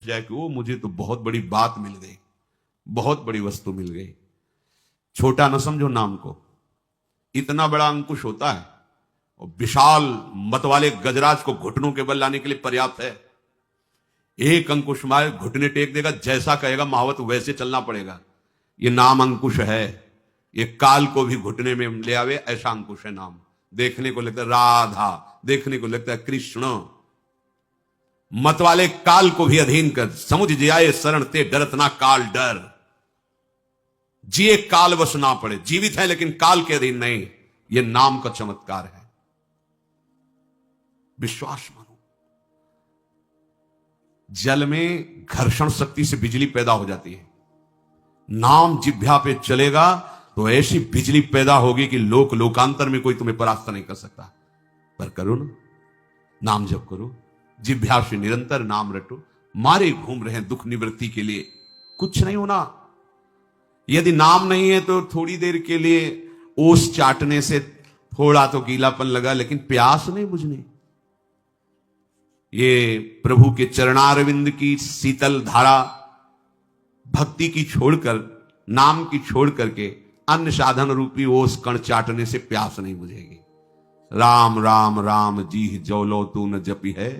जाए कि वो मुझे तो बहुत बड़ी बात मिल गई, बहुत बड़ी वस्तु मिल गई। छोटा न समझो नाम को, इतना बड़ा अंकुश होता है और विशाल मत वाले गजराज को घुटनों के बल लाने के लिए पर्याप्त है। एक अंकुश मारे घुटने टेक देगा, जैसा कहेगा महावत वैसे चलना पड़ेगा। ये नाम अंकुश है, ये काल को भी घुटने में ले आवे, ऐसा अंकुश है नाम। देखने को लगता है राधा, देखने को लगता है कृष्ण, मत वाले काल को भी अधीन कर। समुझ जियाए शरण ते डरत ना काल डर, जिए काल वश ना पड़े। जीवित है लेकिन काल के अधीन नहीं, यह नाम का चमत्कार है। विश्वास मानो। जल में घर्षण शक्ति से बिजली पैदा हो जाती है, नाम जिह्वा पे चलेगा तो ऐसी बिजली पैदा होगी कि लोक लोकांतर में कोई तुम्हें परास्त नहीं कर सकता। पर करो ना, नाम जप करो, जिह्वा से निरंतर नाम रटो। मारे घूम रहे हैं दुख निवृत्ति के लिए, कुछ नहीं होना। यदि नाम नहीं है तो थोड़ी देर के लिए ओस चाटने से थोड़ा तो गीलापन लगा, लेकिन प्यास नहीं बुझनी। ये प्रभु के चरणारविंद की शीतल धारा, भक्ति की छोड़कर, नाम की छोड़ करके अन्य साधन रूपी ओस कण चाटने से प्यास नहीं बुझेगी। राम राम राम जी जौलो तू न जपी है,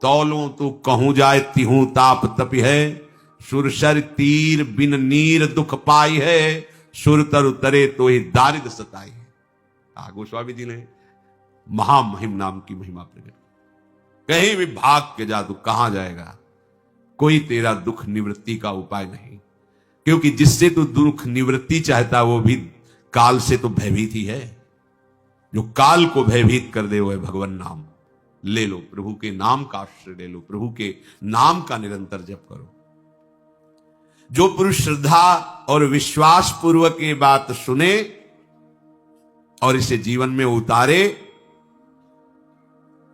तौलो तू कहूं जाए तिहू ताप तपी है। सुरसर तीर बिन नीर दुख पाई है, सुर तर उतरे तो ही दारिद्र सताई है। गोस्वामी जी ने महामहिम नाम की महिमा प्रकट। कहीं भी भाग के जा तू कहां जाएगा, कोई तेरा दुख निवृत्ति का उपाय नहीं, क्योंकि जिससे तू दुख निवृत्ति चाहता वो भी काल से तो भयभीत ही है। जो काल को भयभीत कर दे वो है भगवान नाम। ले लो, प्रभु के नाम का आश्रय ले लो, प्रभु के नाम का निरंतर जप करो। जो पुरुष श्रद्धा और विश्वास पूर्वक ये बात सुने और इसे जीवन में उतारे,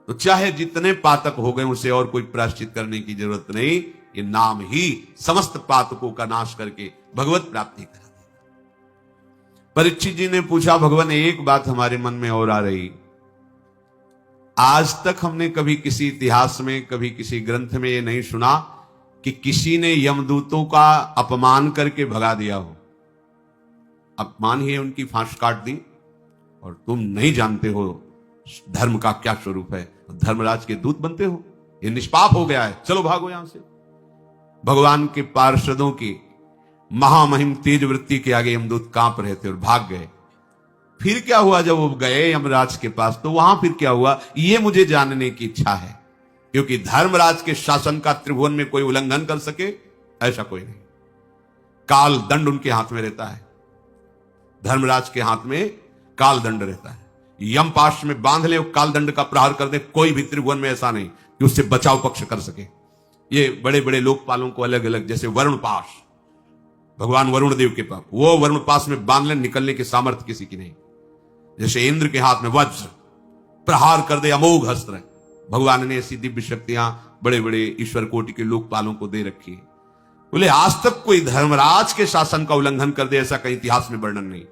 तो चाहे जितने पातक हो गए उसे और कोई प्रायश्चित करने की जरूरत नहीं। ये नाम ही समस्त पातकों का नाश करके भगवत प्राप्ति करा देगा। परीक्षित जी ने पूछा, भगवान एक बात हमारे मन में और आ रही, आज तक हमने कभी किसी इतिहास में, कभी किसी ग्रंथ में ये नहीं सुना कि किसी ने यमदूतों का अपमान करके भगा दिया हो। अपमान ही उनकी फांस काट दी, और तुम नहीं जानते हो धर्म का क्या स्वरूप है, धर्मराज के दूत बनते हो, ये निष्पाप हो गया है, चलो भागो यहां से। भगवान के पार्षदों की महामहिम तेज वृत्ति के आगे यमदूत कांप रहे थे और भाग गए। फिर क्या हुआ जब वो गए यमराज के पास, तो वहां फिर क्या हुआ ये मुझे जानने की इच्छा है, क्योंकि धर्मराज के शासन का त्रिभुवन में कोई उल्लंघन कर सके ऐसा कोई नहीं। काल दंड उनके हाथ में रहता है, धर्मराज के हाथ में काल दंड रहता है। यम पाश में बांध ले, काल दंड का प्रहार कर दे, कोई भी त्रिभुवन में ऐसा नहीं कि उससे बचाव पक्ष कर सके। ये बड़े बड़े लोकपालों को अलग अलग, जैसे वरुण पाश, भगवान वरुण देव के पास, वो वरुण पाश में बांध ले, निकलने की सामर्थ्य किसी की नहीं। जैसे इंद्र के हाथ में वज्र, प्रहार कर दे, अमोघ अस्त्र। भगवान ने ऐसी दिव्य शक्तियां बड़े बड़े ईश्वर कोटि के लोकपालों को दे रखी है। बोले आज तक कोई धर्मराज के शासन का उल्लंघन कर दे ऐसा कहीं इतिहास में वर्णन नहीं।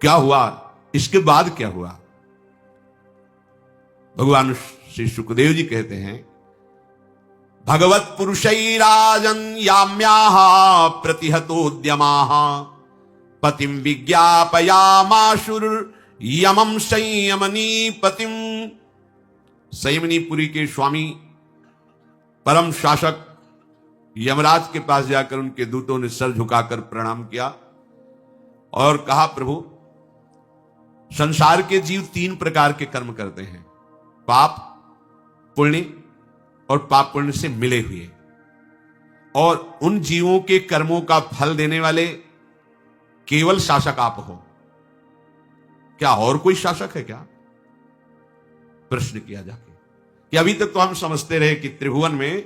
क्या हुआ, इसके बाद क्या हुआ? भगवान श्री सुखदेव जी कहते हैं, भगवत पुरुषैराजन याम्याः प्रतिहतोद्यमाः पतिम विज्ञापयामाशुर यमं संयमनी पतिम। संयमनीपुरी के स्वामी परम शासक यमराज के पास जाकर उनके दूतों ने सर झुकाकर प्रणाम किया और कहा, प्रभु संसार के जीव तीन प्रकार के कर्म करते हैं, पाप पुण्य और पाप पुण्य से मिले हुए, और उन जीवों के कर्मों का फल देने वाले केवल शासक आप हो। क्या और कोई शासक है क्या? प्रश्न किया जाके कि अभी तक तो हम समझते रहे कि त्रिभुवन में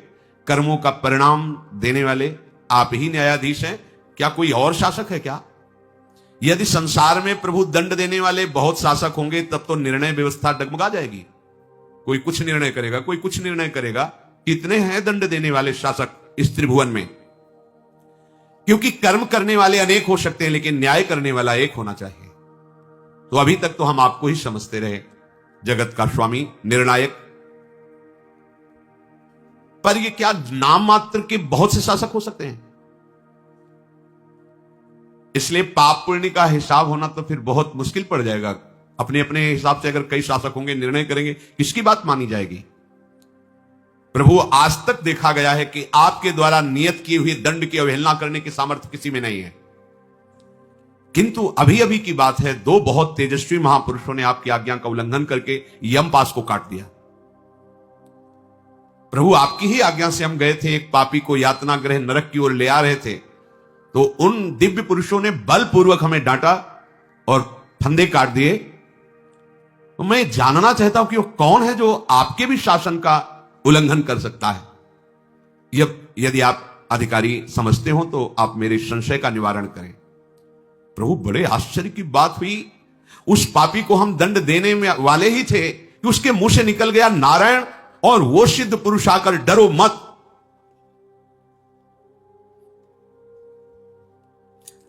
कर्मों का परिणाम देने वाले आप ही न्यायाधीश हैं, क्या कोई और शासक है क्या? यदि संसार में प्रभु दंड देने वाले बहुत शासक होंगे तब तो निर्णय व्यवस्था डगमगा जाएगी। कोई कुछ निर्णय करेगा, कोई कुछ निर्णय करेगा। कितने हैं दंड देने वाले शासक इस त्रिभुवन में? क्योंकि कर्म करने वाले अनेक हो सकते हैं, लेकिन न्याय करने वाला एक होना चाहिए। तो अभी तक तो हम आपको ही समझते रहे जगत का स्वामी, निर्णायक। पर ये क्या नाम मात्र के बहुत से शासक हो सकते हैं? इसलिए पाप पुण्य का हिसाब होना तो फिर बहुत मुश्किल पड़ जाएगा। अपने अपने हिसाब से अगर कई शासक होंगे, निर्णय करेंगे, किसकी बात मानी जाएगी? प्रभु, आज तक देखा गया है कि आपके द्वारा नियत किए हुए दंड की अवहेलना करने की सामर्थ्य किसी में नहीं है। किंतु अभी अभी की बात है, दो बहुत तेजस्वी महापुरुषों ने आपकी आज्ञा का उल्लंघन करके यमपास को काट दिया। प्रभु, आपकी ही आज्ञा से हम गए थे, एक पापी को यातना गृह नरक की ओर ले आ रहे थे, तो उन दिव्य पुरुषों ने बलपूर्वक हमें डांटा और फंदे काट दिए। तो मैं जानना चाहता हूं कि वो कौन है जो आपके भी शासन का उल्लंघन कर सकता है। यदि आप अधिकारी समझते हो तो आप मेरे संशय का निवारण करें। प्रभु, बड़े आश्चर्य की बात हुई, उस पापी को हम दंड देने में वाले ही थे कि उसके मुंह से निकल गया नारायण, और वो सिद्ध पुरुष आकर डरो मत,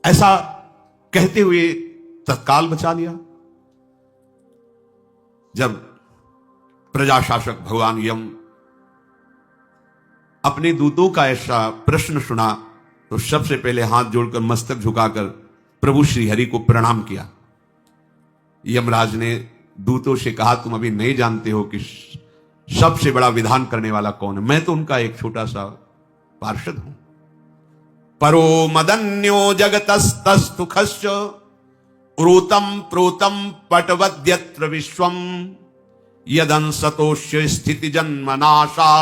ऐसा कहते हुए तत्काल बचा लिया। जब प्रजाशासक भगवान यम अपने दूतों का ऐसा प्रश्न सुना तो सबसे पहले हाथ जोड़कर मस्तक झुकाकर प्रभु श्री हरि को प्रणाम किया। यमराज ने दूतों से कहा, तुम अभी नहीं जानते हो कि सबसे बड़ा विधान करने वाला कौन है। मैं तो उनका एक छोटा सा पार्षद हूं। परो मदन्यो जगतस्तस्तु खश्च प्रोतम प्रोतम पटवद्यत्र विश्वम यदंसतोष्य स्थिति जन्म नाशा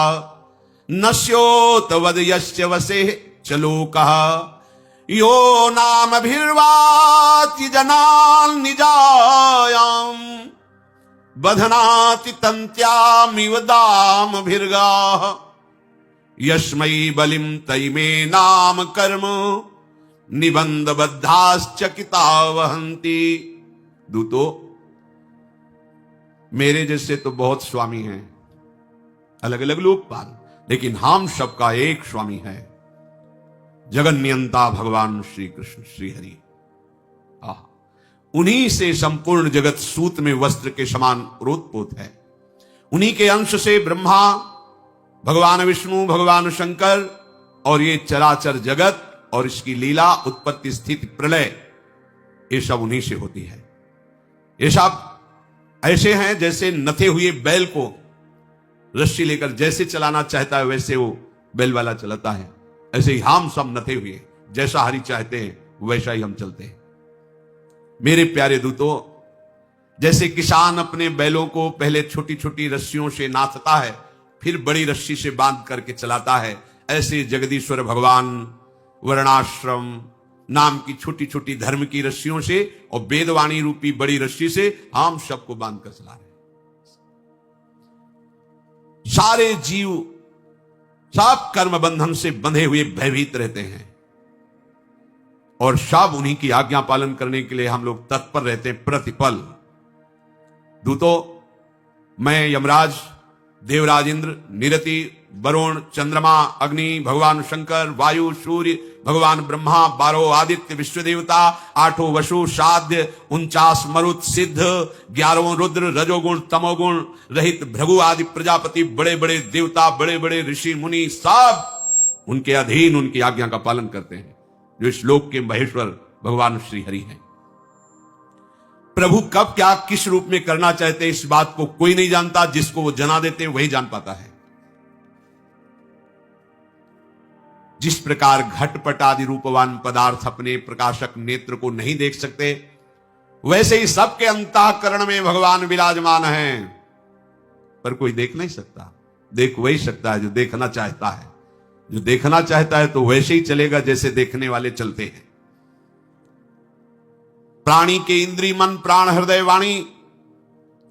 नश्योत वद यस्य वसे चलोकः यो नाम भिर्वाति जनान् निजायाम बधनाति तन्त्यामिव दाम भिर्गाः यस्मै बलिम तैमे नाम कर्म निबंध बद्धाश्चकिता वहंती। दूतो, मेरे जैसे तो बहुत स्वामी हैं, अलग अलग लोकपाल, लेकिन हम सबका एक स्वामी है, जगन्नियंता भगवान श्री कृष्ण श्री हरि। उन्हीं से संपूर्ण जगत सूत में वस्त्र के समान ओतप्रोत है। उन्हीं के अंश से ब्रह्मा, भगवान विष्णु, भगवान शंकर और ये चराचर जगत और इसकी लीला, उत्पत्ति, स्थिति, प्रलय, ये सब उन्हीं से होती है। ये सब ऐसे हैं जैसे नथे हुए बैल को रस्सी लेकर जैसे चलाना चाहता है वैसे वो बैल वाला चलाता है। ऐसे ही हम सब नथे हुए, जैसा हरि चाहते हैं वैसा ही हम चलते हैं। मेरे प्यारे दूतों, जैसे किसान अपने बैलों को पहले छोटी छोटी रस्सियों से नाथता है, फिर बड़ी रस्सी से बांध करके चलाता है, ऐसे जगदीश्वर भगवान वर्णाश्रम नाम की छोटी छोटी धर्म की रस्सियों से और वेदवाणी रूपी बड़ी रस्सी से हम सबको बांध कर चला रहे। सारे जीव सब कर्म बंधन से बंधे हुए भयभीत रहते हैं और सब उन्हीं की आज्ञा पालन करने के लिए हम लोग तत्पर रहते हैं प्रतिपल। दूतों, मैं यमराज, देवराज इंद्र, निरति, वरुण, चंद्रमा, अग्नि, भगवान शंकर, वायु, सूर्य, भगवान ब्रह्मा, 12 आदित्य, विश्व देवता, 8 वसु, साध्य, 49 मरुत, सिद्ध, 11 रुद्र, रजोगुण तमोगुण रहित भृगु आदि प्रजापति, बड़े बड़े देवता, बड़े बड़े ऋषि मुनि, सब उनके अधीन उनकी आज्ञा का पालन करते हैं, जो इस लोक के महेश्वर भगवान श्री हरि हैं। प्रभु कब क्या किस रूप में करना चाहते इस बात को कोई नहीं जानता, जिसको वो जना देते वही जान पाता है। जिस प्रकार घटपट आदि रूपवान पदार्थ अपने प्रकाशक नेत्र को नहीं देख सकते, वैसे ही सबके अंतःकरण में भगवान विराजमान हैं, पर कोई देख नहीं सकता। देख वही सकता है जो देखना चाहता है। जो देखना चाहता है तो वैसे ही चलेगा जैसे देखने वाले चलते हैं। प्राणी के इंद्रिय, मन, प्राण, हृदय, वाणी,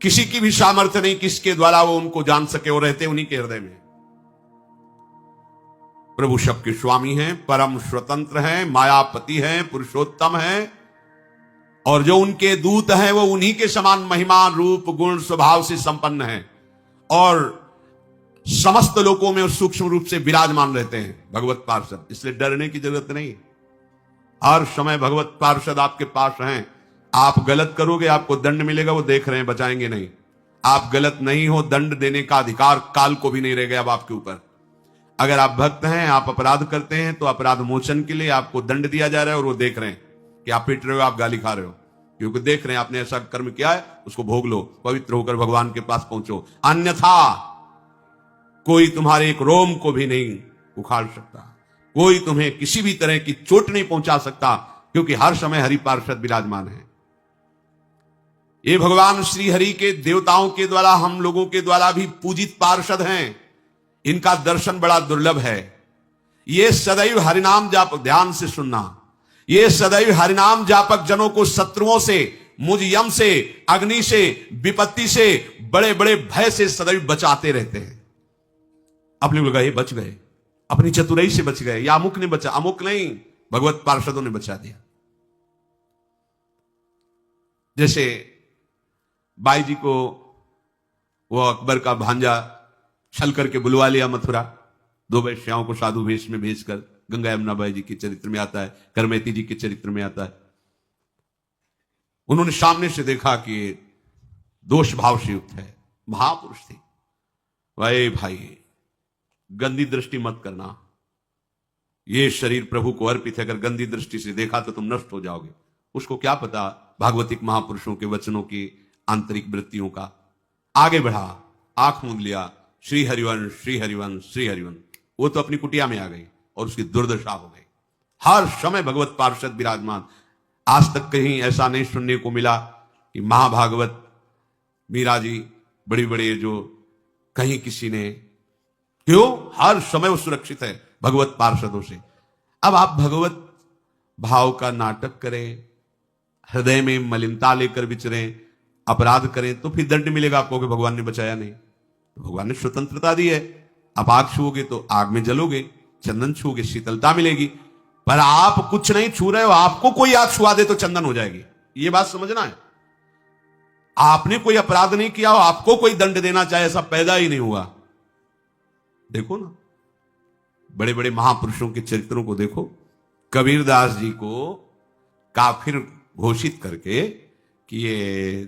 किसी की भी सामर्थ्य नहीं किसके द्वारा वो उनको जान सके, और रहते उन्हीं के हृदय में। प्रभु सबके स्वामी हैं, परम स्वतंत्र हैं, मायापति हैं, पुरुषोत्तम हैं, और जो उनके दूत हैं वो उन्हीं के समान महिमा, रूप, गुण, स्वभाव से संपन्न हैं और समस्त लोकों में सूक्ष्म रूप से विराजमान रहते हैं भगवत पार्षद। इसलिए डरने की जरूरत नहीं। हर समय भगवत पार्षद आपके पास हैं। आप गलत करोगे आपको दंड मिलेगा, वो देख रहे हैं, बचाएंगे नहीं। आप गलत नहीं हो, दंड देने का अधिकार काल को भी नहीं रहेगा अब आपके ऊपर। अगर आप भक्त हैं, आप अपराध करते हैं, तो अपराध मोचन के लिए आपको दंड दिया जा रहा है, और वो देख रहे हैं कि आप पिट रहे हो, आप गाली खा रहे हो, क्योंकि देख रहे हैं आपने ऐसा कर्म किया है, उसको भोग लो, पवित्र होकर भगवान के पास पहुंचो, अन्यथा कोई तुम्हारे एक रोम को भी नहीं उखाड़ सकता, कोई तुम्हें किसी भी तरह की चोट नहीं पहुंचा सकता, क्योंकि हर समय हरि पार्षद विराजमान है। ये भगवान श्री हरि के देवताओं के द्वारा, हम लोगों के द्वारा भी पूजित पार्षद हैं। इनका दर्शन बड़ा दुर्लभ है। ये सदैव हरिनाम जापक, ध्यान से सुनना, ये सदैव हरिनाम जापक जनों को शत्रुओं से, मुझ यम से, अग्नि से, विपत्ति से, बड़े बड़े भय से सदैव बचाते रहते हैं। अपने लोग गए, बच गए, अपनी चतुराई से बच गए, या अमुक ने बचा, अमुक नहीं, भगवत पार्षदों ने बचा दिया। जैसे बाई जी को वो अकबर का भांजा छल करके बुलवा लिया मथुरा, 2 वैश्याओं को साधु वेश में भेजकर, गंगा यमुना बाई जी के चरित्र में आता है, करमैती जी के चरित्र में आता है। उन्होंने सामने से देखा कि दोष भाव से युक्त है, महापुरुष थे। भाई गंदी दृष्टि मत करना, ये शरीर प्रभु को अर्पित है, अगर गंदी दृष्टि से देखा तो तुम नष्ट हो जाओगे। उसको क्या पता भागवतिक महापुरुषों के वचनों की आंतरिक वृत्तियों का। आगे बढ़ा, आंख मूंद लिया, श्री हरिवंश, श्री हरिवंश, श्री हरिवंश। वो तो अपनी कुटिया में आ गई और उसकी दुर्दशा हो गई। हर समय भगवत पार्षद विराजमान। आज तक कहीं ऐसा नहीं सुनने को मिला कि महाभागवत मीरा जी बड़ी बड़ी जो कहीं किसी ने, क्यों, हर समय वो सुरक्षित है भगवत पार्षदों से। अब आप भगवत भाव का नाटक करें, हृदय में मलिनता लेकर विचरें, अपराध करें, तो फिर दंड मिलेगा आपको कि भगवान ने बचाया नहीं। तो भगवान ने स्वतंत्रता दी है, आप आग छूओगे तो आग में जलोगे, चंदन छूओगे शीतलता मिलेगी, पर आप कुछ नहीं छू रहे हो, आपको कोई आग छुआ दे तो चंदन हो जाएगी। ये बात समझना है। आपने कोई अपराध नहीं किया हो, आपको कोई दंड देना चाहे, ऐसा पैदा ही नहीं हुआ। देखो ना, बड़े बड़े महापुरुषों के चरित्रों को देखो। कबीरदास जी को काफिर घोषित करके कि ये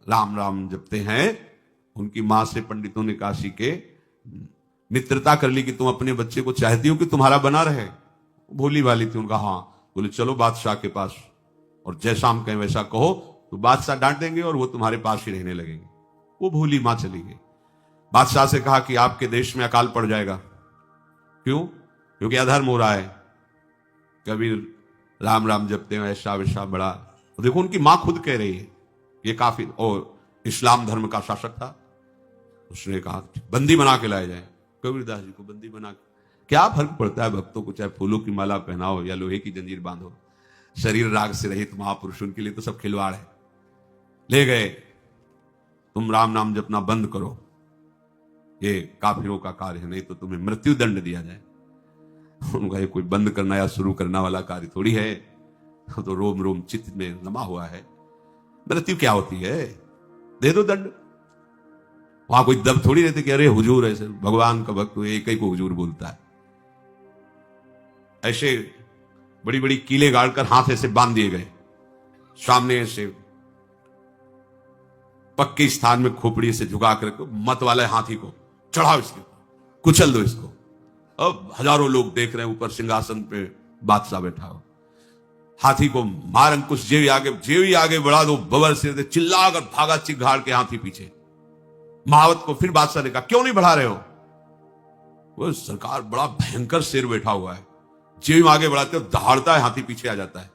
राम राम जपते हैं, उनकी मां से पंडितों ने काशी के मित्रता कर ली कि तुम अपने बच्चे को चाहती हो कि तुम्हारा बना रहे। भोली वाली थी, उनका हाँ। बोले चलो बादशाह के पास, और जैसा हम कहें वैसा कहो, तो बादशाह डांट देंगे और वो तुम्हारे पास ही रहने लगेंगे। वो भोली मां चली गई। बादशाह से कहा कि आपके देश में अकाल पड़ जाएगा। क्यों? क्योंकि अधर्म हो रहा है। कबीर राम राम जपते हैं, ऐसा वैसा बड़ा। तो देखो उनकी मां खुद कह रही है, ये काफी और इस्लाम धर्म का शासक था। उसने कहा बंदी बना के लाए जाए। कबीरदास जी को बंदी बना के क्या फर्क पड़ता है भक्तों को, चाहे फूलों की माला पहनाओ या लोहे की जंजीर बांधो। शरीर राग से रहित महापुरुष, उनके लिए तो सब खिलवाड़ है। ले गए, तुम राम नाम जपना बंद करो, ये काफिरों का कार्य है, नहीं तो तुम्हें मृत्यु दंड दिया जाए। उनका ये कोई बंद करना या शुरू करना वाला कार्य थोड़ी है, तो रोम रोम चित्त में रमा हुआ है। मृत्यु क्या होती है, दे दो दंड। वहां कोई दब थोड़ी रहते कि अरे हुजूर, ऐसे भगवान का भक्त एक ही को हुजूर बोलता है। ऐसे बड़ी बड़ी कीले गाड़कर हाथ ऐसे बांध दिए गए, सामने से पक्के स्थान में खोपड़ी से झुका करके मत वाले हाथी को चढ़ाओ, इसके कुचल दो इसको। अब हजारों लोग देख रहे हैं, ऊपर सिंहासन पे बादशाह बैठा हो। हाथी को मार अंकुश, जेवी आगे बढ़ा दो, बबर से चिल्लाकर भागा चिघाड़ के हाथी पीछे। महावत को फिर बादशाह ने कहा क्यों नहीं बढ़ा रहे हो? वो सरकार बड़ा भयंकर शेर बैठा हुआ है, जेवी आगे बढ़ाते हो दहाड़ता है, हाथी पीछे आ जाता है।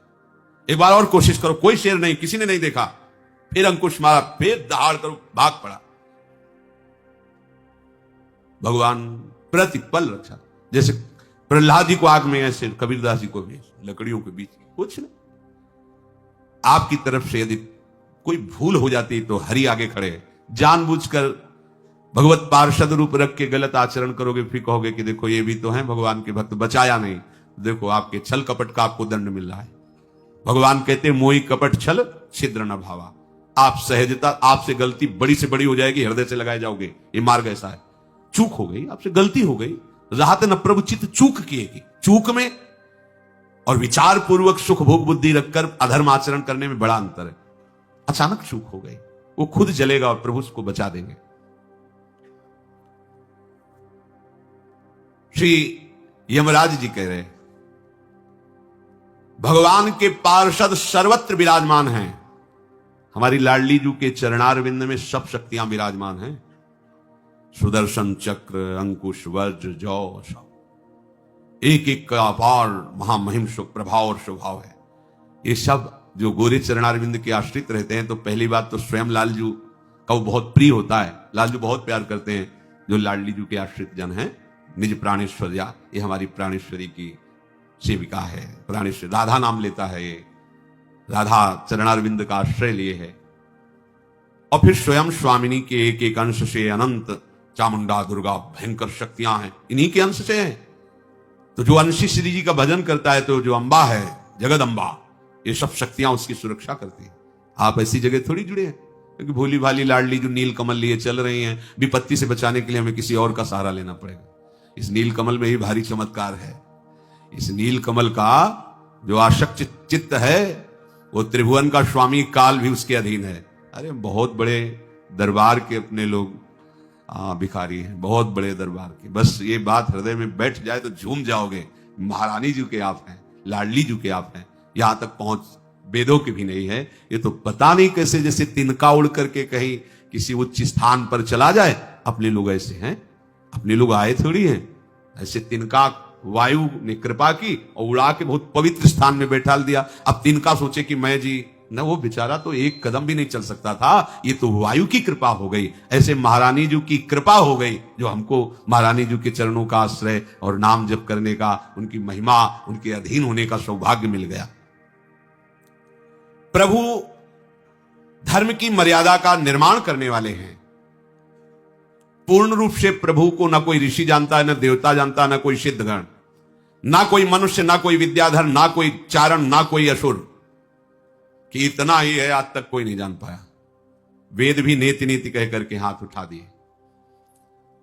एक बार और कोशिश करो, कोई शेर नहीं, किसी ने नहीं देखा। फिर अंकुश मारा, फिर दहाड़ करो, भाग पड़ा। भगवान प्रतिपल रक्षा। जैसे प्रहलाद जी को आग में, ऐसे कबीरदास जी को भी लकड़ियों के बीच कुछ नहीं। आपकी तरफ से यदि कोई भूल हो जाती तो हरि आगे खड़े, जानबूझकर भगवत पार्षद रूप रख के गलत आचरण करोगे, फिर कहोगे कि देखो ये भी तो है भगवान के भक्त, बचाया नहीं। देखो आपके छल कपट का आपको दंड मिल रहा है। भगवान कहते मोहि कपट छल छिद्र न भावा। आप सहजता, आपसे गलती बड़ी से बड़ी हो जाएगी, हृदय से लगाए जाओगे, ये मार्ग ऐसा है। चूक हो गई, आपसे गलती हो गई, राहत न प्रभु चित्त चूक किएगी। चूक में और विचार पूर्वक सुख भोग बुद्धि रखकर अधर्म आचरण करने में बड़ा अंतर है। अचानक चूक हो गई, वो खुद जलेगा और प्रभु उसको बचा देंगे। श्री यमराज जी कह रहे भगवान के पार्षद सर्वत्र विराजमान हैं। हमारी लाडली जू के चरणारविंद में सब शक्तियां विराजमान हैं। सुदर्शन चक्र, अंकुश, वज्र, जौ, सब एक एक का अपार महामहिम प्रभाव और स्वभाव है। ये सब जो गोरे चरणारविंद के आश्रित रहते हैं, तो पहली बात तो स्वयं लालजू का वो बहुत प्रिय होता है। लालजू बहुत प्यार करते हैं जो लाडली जू के आश्रित जन हैं। निज प्राणेश्वर्या, ये हमारी प्राणेश्वरी की सेविका है। प्राणेश्वरी राधा नाम लेता है, ये राधा चरणारविंद का आश्रय लिए है। और फिर स्वयं स्वामिनी के एक एक अंश से अनंत चामुंडा, दुर्गा भयंकर शक्तियां हैं, इन्हीं के अंश से हैं। तो जो अंशी श्री जी का भजन करता है, तो जो अंबा है, जगदम्बा, ये सब शक्तियां उसकी सुरक्षा करती है। आप ऐसी जगह थोड़ी जुड़े हैं, क्योंकि भोली भाली लाडली जो नील कमल लिए चल रही हैं, विपत्ति से बचाने के लिए हमें किसी और का सहारा लेना पड़ेगा। इस नील कमल में ही भारी चमत्कार है। इस नील कमल का जो आशक्त चित्त है, वो त्रिभुवन का स्वामी काल भी उसके अधीन है। अरे बहुत बड़े दरबार के अपने लोग भिखारी हैं, बहुत बड़े दरबार के। बस ये बात हृदय में बैठ जाए तो झूम जाओगे। महारानी जी के आप हैं, लाडली जी के आप हैं। यहां तक पहुंच वेदों की भी नहीं है। ये तो पता नहीं कैसे जैसे तिनका उड़ करके कहीं किसी उच्च स्थान पर चला जाए। अपने लोग ऐसे हैं, अपने लोग आए थोड़ी हैं। ऐसे तिनका वायु ने कृपा की और उड़ा के बहुत पवित्र स्थान में बैठा दिया। अब तिनका सोचे कि मैं जी न, वो बेचारा तो एक कदम भी नहीं चल सकता था, ये तो वायु की कृपा हो गई। ऐसे महारानी जी की कृपा हो गई, जो हमको महारानी जी के चरणों का आश्रय और नाम जप करने का, उनकी महिमा, उनके अधीन होने का सौभाग्य मिल गया। प्रभु धर्म की मर्यादा का निर्माण करने वाले हैं। पूर्ण रूप से प्रभु को ना कोई ऋषि जानता है, ना देवता जानता, ना कोई सिद्धगण, ना कोई मनुष्य, ना कोई विद्याधर, ना कोई चारण, ना कोई असुर, कि इतना ही है आज तक कोई नहीं जान पाया। वेद भी नीति नीति कह करके हाथ उठा दिए,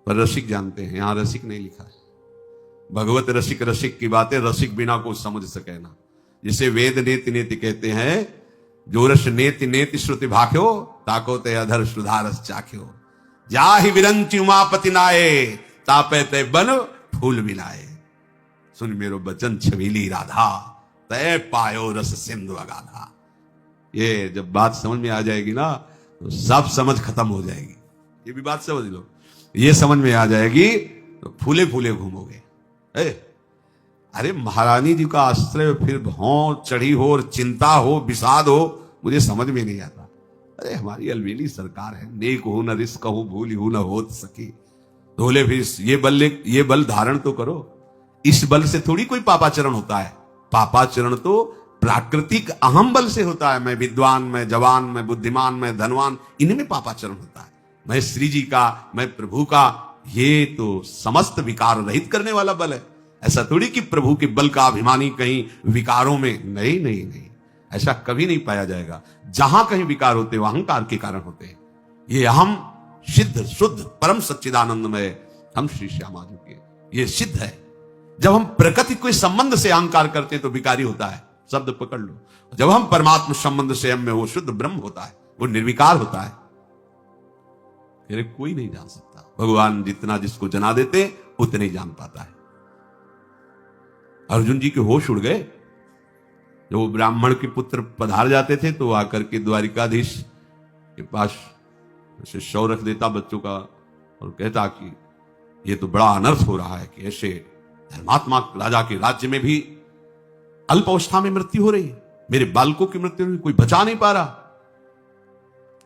पर रसिक जानते हैं। यहां रसिक नहीं लिखा है। भगवत रसिक, रसिक की बातें रसिक बिना को समझ सके ना। जिसे वेद नीति नीति कहते हैं, जो रस नेति नेति श्रुति भाख्यो, ताको ते अधर सुधारस चाख्यो। जाहि विरंचि उमापति नाये, तापे ते बन फूल मिलाए। सुन मेरो बचन छबीली राधा, तय पायो रस सिंधु अगाधा। ये जब बात समझ में आ जाएगी ना, तो सब समझ खत्म हो जाएगी। ये भी बात समझ लो, ये समझ में आ जाएगी तो फूले फूले घूमोगे। अरे महारानी जी का आश्रय फिर भौं चढ़ी हो और चिंता हो, विषाद हो, मुझे समझ में नहीं आता। अरे हमारी अलवेली सरकार है, नेक हो न रिस्क हो, भूल हो न होत सके। तो बोले फिर ये बल धारण तो करो। इस बल से थोड़ी कोई पापाचरण होता है। पापाचरण तो प्राकृतिक अहम बल से होता है। मैं विद्वान, मैं जवान, मैं बुद्धिमान, मैं धनवान, इनमें पापाचरण होता है। मैं श्री जी का, मैं प्रभु का, ये तो समस्त विकार रहित करने वाला बल है। ऐसा थोड़ी कि प्रभु के बल का अभिमानी कहीं विकारों में, नहीं नहीं नहीं, ऐसा कभी नहीं पाया जाएगा। जहां कहीं विकार होते हैं, अहंकार के कारण होते हैं। ये अहम सिद्ध शुद्ध परम सच्चिदानंदमय हम श्री श्यामा जी के, ये सिद्ध है। जब हम प्रकृति के संबंध से अहंकार करते हैं तो विकारी होता है, शब्द पकड़ लो। जब हम परमात्मा संबंध से हम में, वो शुद्ध ब्रह्म होता है, वो निर्विकार होता है। फिर कोई नहीं जान सकता। भगवान जितना जिसको जना देते उतने ही जान पाता है। अर्जुन जी के होश उड़ गए। जब वो ब्राह्मण के पुत्र पधार जाते थे तो आकर के द्वारिकाधीश के पास ऐसे शव रख देता बच्चों का और कहता कि ये तो बड़ा अनर्थ हो रहा है कि ऐसे धर्मात्मा राजा के राज्य में भी अल्प अवस्था में मृत्यु हो रही है। मेरे बालकों की मृत्यु में कोई बचा नहीं पा रहा।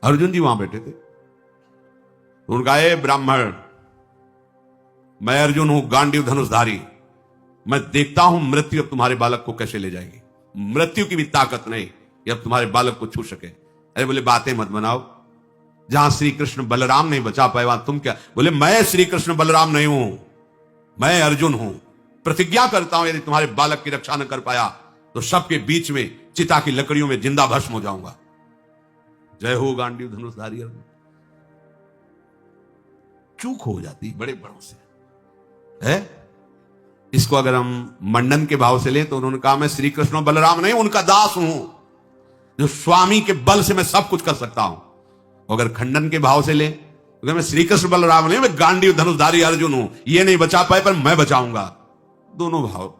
अर्जुन जी वहां बैठे थे। उनका, ए ब्राह्मण, मैं अर्जुन हूं, गांडीव धनुषधारी। मैं देखता हूं मृत्यु अब तुम्हारे बालक को कैसे ले जाएगी। मृत्यु की भी ताकत नहीं कि अब तुम्हारे बालक को छू सके। अरे बोले बातें मत बनाओ। जहां श्री कृष्ण बलराम नहीं बचा पाए वहां तुम क्या? बोले मैं श्री कृष्ण बलराम नहीं हूं, मैं अर्जुन हूं। प्रतिज्ञा करता हूं यदि तुम्हारे बालक की रक्षा न कर पाया तो सबके बीच में चिता की लकड़ियों में जिंदा भस्म हो जाऊंगा। जय हो गांडीव धनुषधारी अर्जुन। चूक हो जाती बड़े बड़ों से है। इसको अगर हम मंडन के भाव से लें तो उन्होंने कहा मैं श्री कृष्ण बलराम नहीं, उनका दास हूं, जो स्वामी के बल से मैं सब कुछ कर सकता हूं। अगर खंडन के भाव से लें अगर मैं श्री कृष्ण बलराम नहीं, मैं गांडीव धनुषधारी अर्जुन हूं, ये नहीं बचा पाए पर मैं बचाऊंगा। दोनों भाव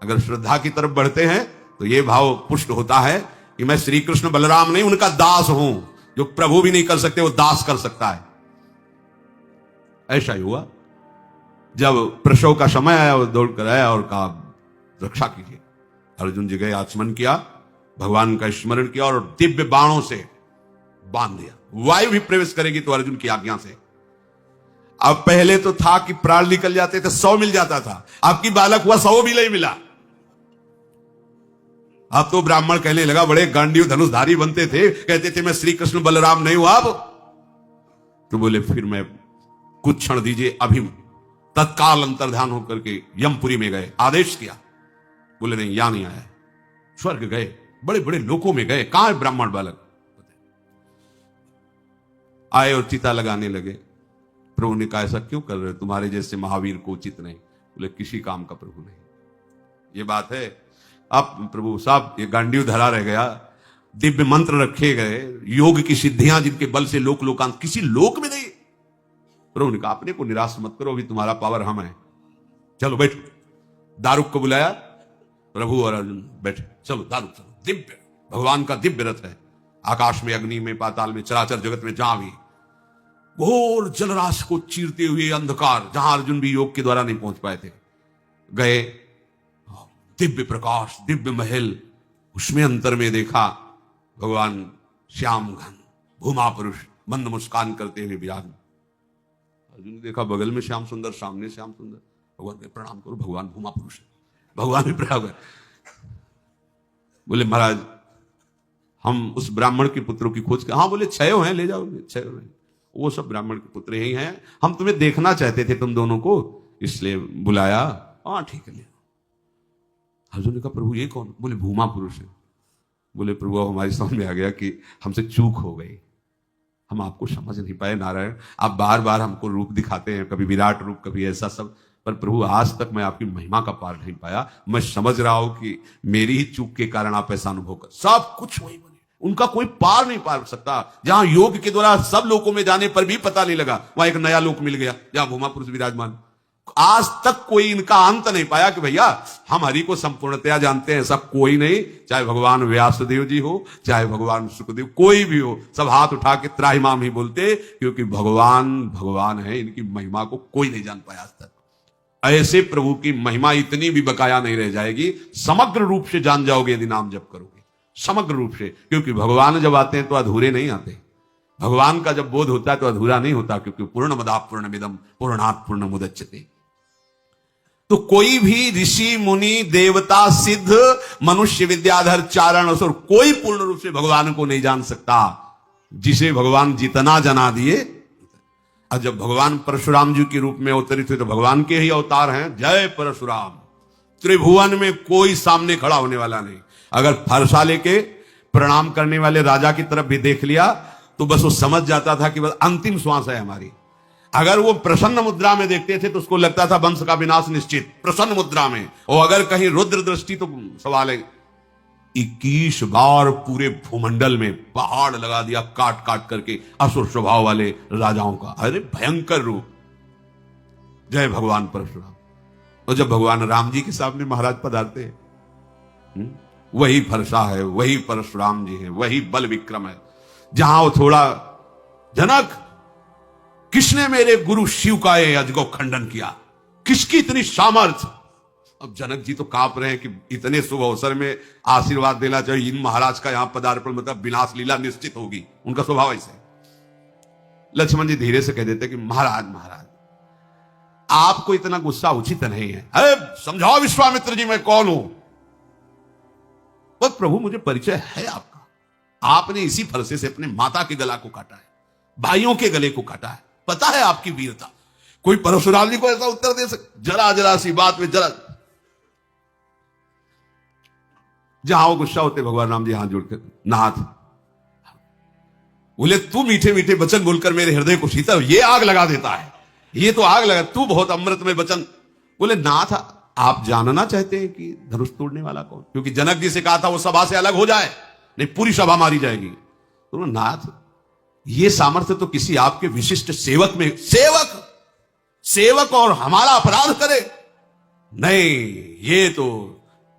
अगर श्रद्धा की तरफ बढ़ते हैं तो ये भाव पुष्ट होता है कि मैं श्री कृष्ण बलराम नहीं, उनका दास हूं। जो प्रभु भी नहीं कर सकते वो दास कर सकता है। ऐसा ही हुआ। जब प्रसव का समय आया, वो दौड़ कर आया और कहा रक्षा कीजिए। अर्जुन जी गए, आचमन किया, भगवान का स्मरण किया और दिव्य बाणों से बांध दिया। वायु भी प्रवेश करेगी तो अर्जुन की आज्ञा से। अब पहले तो था कि प्राण निकल जाते थे, 100 मिल जाता था। अब की बालक हुआ 100 भी नहीं मिला। अब तो ब्राह्मण कहने लगा, बड़े गांडीव धनुषधारी बनते थे, कहते थे मैं श्री कृष्ण बलराम नहीं हुआ। अब तो बोले फिर मैं कुछ क्षण दीजिए। अभी तत्काल अंतर्ध्यान होकर के यमपुरी में गए, आदेश किया। बोले नहीं, यहां नहीं आया। स्वर्ग गए, बड़े बड़े लोकों में गए। कहां है ब्राह्मण बालक? आए और चिता लगाने लगे। प्रभु ने कहा ऐसा क्यों कर रहे हो? तुम्हारे जैसे महावीर को उचित नहीं। बोले किसी काम का प्रभु नहीं। ये बात है। अब प्रभु साहब ये गांडीव धरा रह गया, दिव्य मंत्र रखे गए, योग की सिद्धियां जिनके बल से लोक लोकांत किसी लोक में नहीं। प्रभु ने कहा अपने को निराश मत करो, अभी तुम्हारा पावर हम है। चलो बैठो। दारुक को बुलाया, प्रभु और अर्जुन बैठे। चलो दारुक चलो, दिव्य भगवान का दिव्य रथ है। आकाश में, अग्नि में, पाताल में, चराचर जगत में जहां भी घोर जलराशि को चीरते हुए अंधकार, जहां अर्जुन भी योग के द्वारा नहीं पहुंच पाए थे, गए। दिव्य प्रकाश, दिव्य महल, उसमें अंतर में देखा भगवान श्याम घन भूमा पुरुष मंद मुस्कान करते हुए विराज। अर्जुन ने देखा बगल में श्याम सुंदर, सामने श्याम सुंदर। भगवान के प्रणाम करो, भगवान भूमा पुरुष है। भगवान भी प्रणाम कर। बोले महाराज हम उस ब्राह्मण के पुत्रों की खोज कर। हाँ बोले 6 हैं, ले जाओ। 6 हैं, वो सब ब्राह्मण के पुत्र ही हैं। हम तुम्हें देखना चाहते थे तुम दोनों को, इसलिए बुलाया। हाँ ठीक है। अर्जुन ने कहा प्रभु ये कौन? बोले भूमा पुरुष है। बोले प्रभु हमारी समझ में आ गया कि हमसे चूक हो गई, हम आपको समझ नहीं पाए। नारायण आप बार बार हमको रूप दिखाते हैं, कभी विराट रूप, कभी ऐसा सब, पर प्रभु आज तक मैं आपकी महिमा का पार नहीं पाया। मैं समझ रहा हूं कि मेरी ही चूक के कारण आप ऐसा अनुभव कर। सब कुछ वही बने, उनका कोई पार नहीं पार सकता। जहां योग के द्वारा सब लोगों में जाने पर भी पता नहीं लगा, वहां एक नया लोक मिल गया जहां भूमा पुरुष विराजमान। आज तक कोई इनका अंत नहीं पाया कि भैया हम हरि को संपूर्णतया जानते हैं। सब कोई नहीं, चाहे भगवान व्यासदेव जी हो, चाहे भगवान सुखदेव, कोई भी हो, सब हाथ उठा के त्राहिमाम ही बोलते, क्योंकि भगवान भगवान है। इनकी महिमा को कोई नहीं जान पाया आज तक। ऐसे प्रभु की महिमा इतनी भी बकाया नहीं रह जाएगी, समग्र रूप से जान जाओगे यदि नाम जप करोगे, समग्र रूप से। क्योंकि भगवान जब आते हैं तो अधूरे नहीं आते। भगवान का जब बोध होता है तो अधूरा नहीं होता, क्योंकि पूर्णमदः पूर्णमिदं पूर्णात् पूर्णमुदच्यते। तो कोई भी ऋषि मुनि देवता सिद्ध मनुष्य विद्याधर चारण असुर कोई पूर्ण रूप से भगवान को नहीं जान सकता। जिसे भगवान जितना जना दिए। और जब भगवान परशुराम जी के रूप में अवतरित हुए तो भगवान के ही अवतार हैं। जय परशुराम। त्रिभुवन में कोई सामने खड़ा होने वाला नहीं। अगर फरसा लेके प्रणाम करने वाले राजा की तरफ भी देख लिया तो बस वो समझ जाता था कि बस अंतिम श्वास है हमारी। अगर वो प्रसन्न मुद्रा में देखते थे तो उसको लगता था वंश का विनाश निश्चित, प्रसन्न मुद्रा में। और अगर कहीं रुद्र दृष्टि तो सवाल है। 21 बार पूरे भूमंडल में पहाड़ लगा दिया काट काट करके असुर स्वभाव वाले राजाओं का। अरे भयंकर रूप। जय भगवान परशुराम। और जब भगवान राम जी के सामने महाराज पधारते हैं, वही फरसा है, वही परशुराम जी है, वही बल विक्रम है। जहां वो थोड़ा जनक किसने मेरे गुरु शिव का ये अजगो खंडन किया, किसकी इतनी सामर्थ्य। अब जनक जी तो कांप रहे हैं कि इतने शुभ अवसर में आशीर्वाद देना चाहिए। इन महाराज का यहां पदार्पण मतलब विनाश लीला निश्चित होगी, उनका स्वभाव ऐसे। लक्ष्मण जी धीरे से कह देते कि महाराज महाराज आपको इतना गुस्सा उचित नहीं है। अरे समझाओ विश्वामित्र जी मैं कौन हूं। पर प्रभु मुझे परिचय है आपका। आपने इसी फरसे से अपने माता के गला को काटा है, भाइयों के गले को काटा है। पता है आपकी वीरता। कोई परशुराम जी को ऐसा उत्तर दे सकता? जरा जरा सी बात में जरा। जहां वो गुस्सा होते भगवान राम जी हाथ जोड़कर नाथ बोले तू मीठे मीठे वचन बोलकर मेरे हृदय को शीतल, ये आग लगा देता है। ये तो आग लगा, तू बहुत अमृत में वचन। बोले नाथ आप जानना चाहते हैं कि धनुष तोड़ने वाला कौन? क्योंकि जनक जी से कहा था वो सभा से अलग हो जाए, नहीं पूरी सभा मारी जाएगी। तो नाथ ये सामर्थ्य तो किसी आपके विशिष्ट सेवक में, सेवक और हमारा अपराध करे, नहीं, ये तो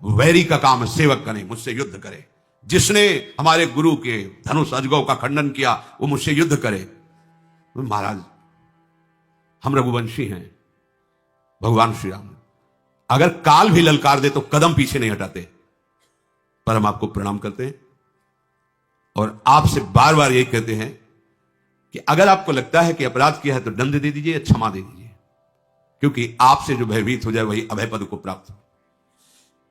वैरी का काम है। सेवक का नहीं, मुझसे युद्ध करे। जिसने हमारे गुरु के धनुष अजगव का खंडन किया वो मुझसे युद्ध करे। महाराज, हम रघुवंशी हैं, भगवान श्री राम अगर काल भी ललकार दे तो कदम पीछे नहीं हटाते। पर हम आपको प्रणाम करते हैं और आपसे बार बार यही कहते हैं कि अगर आपको लगता है कि अपराध किया है तो दंड दे दीजिए, क्षमा दे दीजिए, क्योंकि आपसे जो भयभीत हो जाए वही अभय पद को प्राप्त हो।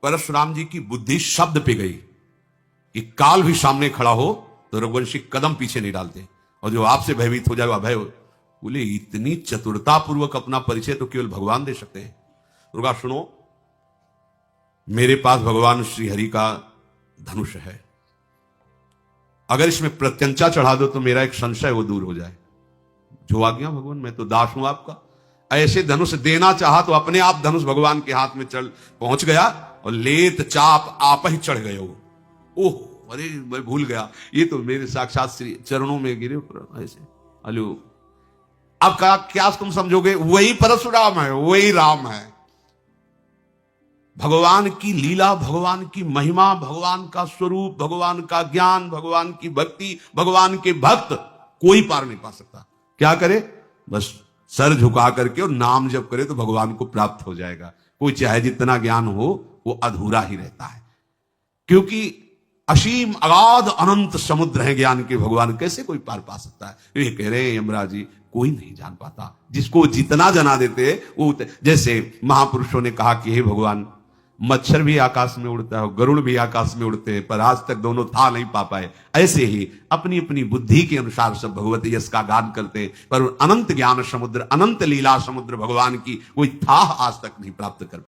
परशुराम जी की बुद्धि शब्द पे गई कि काल भी सामने खड़ा हो तो रघुवंशी कदम पीछे नहीं डालते, और जो आपसे भयभीत हो जाए वो अभय हो। बोले इतनी चतुरता पूर्वक अपना परिचय तो केवल भगवान दे सकते हैं। दुर्गा सुनो, मेरे पास भगवान श्री हरि का धनुष है, अगर इसमें प्रत्यंचा चढ़ा दो तो मेरा एक संशय वो दूर हो जाए। जो आज्ञा भगवान, मैं तो दास हूं आपका। ऐसे धनुष देना चाहा तो अपने आप धनुष भगवान के हाथ में चल पहुंच गया और लेत चाप आप ही चढ़ गए हो। ओह, अरे मैं भूल गया, ये तो मेरे साक्षात श्री चरणों में गिरे ऐसे। हेलो, अब क्या तुम समझोगे? वही परशुराम है, वही राम है। भगवान की लीला, भगवान की महिमा, भगवान का स्वरूप, भगवान का ज्ञान, भगवान की भक्ति, भगवान के भक्त कोई पार नहीं पा सकता। क्या करे? बस सर झुका करके और नाम जप करे तो भगवान को प्राप्त हो जाएगा। कोई चाहे जितना ज्ञान हो वो अधूरा ही रहता है, क्योंकि असीम अगाध अनंत समुद्र है ज्ञान के। भगवान कैसे कोई पार पा सकता है? ये कह रहे हैं यमराज जी, कोई नहीं जान पाता। जिसको जितना जना देते वो, जैसे महापुरुषों ने कहा कि हे भगवान, मच्छर भी आकाश में उड़ता है, गरुड़ भी आकाश में उड़ते हैं, पर आज तक दोनों था नहीं पा पाए। ऐसे ही अपनी अपनी बुद्धि के अनुसार सब भगवती यश का गान करते हैं, पर अनंत ज्ञान समुद्र, अनंत लीला समुद्र भगवान की कोई था आज तक नहीं प्राप्त कर